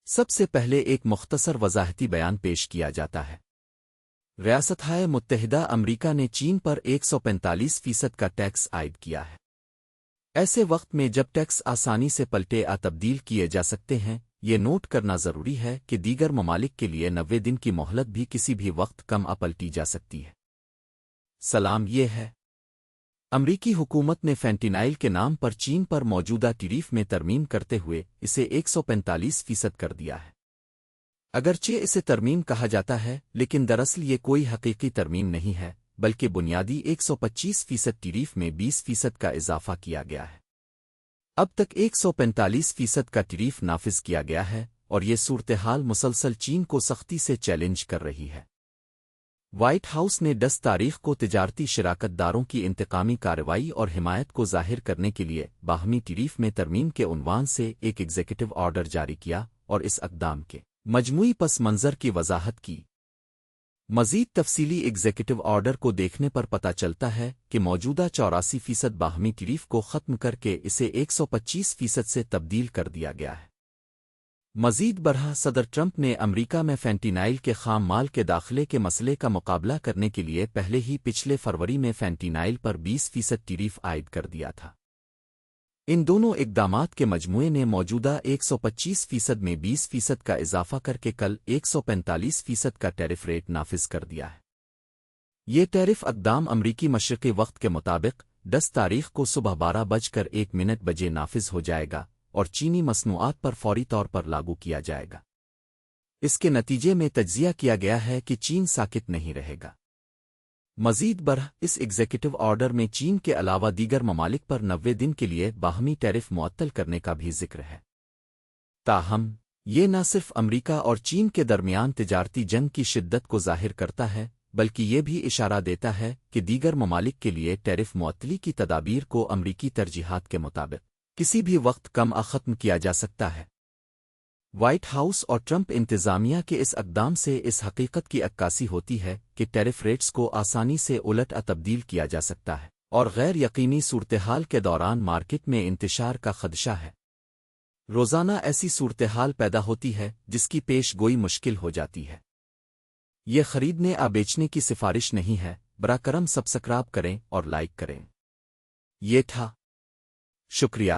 سب سے پہلے ایک مختصر وضاحتی بیان پیش کیا جاتا ہے۔ ریاستہائے متحدہ امریکہ نے چین پر 145% کا ٹیکس عائد کیا ہے۔ ایسے وقت میں جب ٹیکس آسانی سے پلٹے تبدیل کیے جا سکتے ہیں، یہ نوٹ کرنا ضروری ہے کہ دیگر ممالک کے لیے 90 دن کی مہلت بھی کسی بھی وقت کم پلٹی جا سکتی ہے۔ سلام، یہ ہے امریکی حکومت نے فینٹینائل کے نام پر چین پر موجودہ ٹیریف میں ترمیم کرتے ہوئے اسے 145% کر دیا ہے۔ اگرچہ اسے ترمیم کہا جاتا ہے، لیکن دراصل یہ کوئی حقیقی ترمیم نہیں ہے، بلکہ بنیادی 125% ٹیریف میں 20% کا اضافہ کیا گیا ہے۔ اب تک 145% کا ٹیریف نافذ کیا گیا ہے، اور یہ صورتحال مسلسل چین کو سختی سے چیلنج کر رہی ہے۔ وائٹ ہاؤس نے 10 تاریخ کو تجارتی شراکت داروں کی انتقامی کارروائی اور حمایت کو ظاہر کرنے کے لیے باہمی ٹیریف میں ترمیم کے عنوان سے ایک ایگزیکٹو آرڈر جاری کیا اور اس اقدام کے مجموعی پس منظر کی وضاحت کی۔ مزید تفصیلی ایگزیکٹو آرڈر کو دیکھنے پر پتہ چلتا ہے کہ موجودہ 84% باہمی ٹیریف کو ختم کر کے اسے 125% سے تبدیل کر دیا گیا ہے۔ مزید برآں صدر ٹرمپ نے امریکہ میں فینٹینائل کے خام مال کے داخلے کے مسئلے کا مقابلہ کرنے کے لیے پہلے ہی پچھلے فروری میں فینٹینائل پر 20% ٹیریف عائد کر دیا تھا۔ ان دونوں اقدامات کے مجموعے نے موجودہ 125% میں 20% کا اضافہ کر کے کل 145% کا ٹیرف ریٹ نافذ کر دیا ہے۔ یہ ٹیرف اقدام امریکی مشرقی وقت کے مطابق 10 تاریخ کو صبح 12:01 بجے نافذ ہو جائے گا اور چینی مصنوعات پر فوری طور پر لاگو کیا جائے گا۔ اس کے نتیجے میں تجزیہ کیا گیا ہے کہ چین ساکت نہیں رہے گا۔ مزید برآں اس ایگزیکٹو آرڈر میں چین کے علاوہ دیگر ممالک پر 90 دن کے لیے باہمی ٹیرف معطل کرنے کا بھی ذکر ہے۔ تاہم یہ نہ صرف امریکہ اور چین کے درمیان تجارتی جنگ کی شدت کو ظاہر کرتا ہے، بلکہ یہ بھی اشارہ دیتا ہے کہ دیگر ممالک کے لیے ٹیرف معطلی کی تدابیر کو امریکی ترجیحات کے مطابق کسی بھی وقت کم ختم کیا جا سکتا ہے۔ وائٹ ہاؤس اور ٹرمپ انتظامیہ کے اس اقدام سے اس حقیقت کی عکاسی ہوتی ہے کہ ٹیرف ریٹس کو آسانی سے الٹ تبدیل کیا جا سکتا ہے، اور غیر یقینی صورتحال کے دوران مارکیٹ میں انتشار کا خدشہ ہے۔ روزانہ ایسی صورتحال پیدا ہوتی ہے جس کی پیش گوئی مشکل ہو جاتی ہے۔ یہ خریدنے یا بیچنے کی سفارش نہیں ہے، براہ کرم سبسکرائب کریں اور لائک کریں۔ یہ تھا۔ شکریہ۔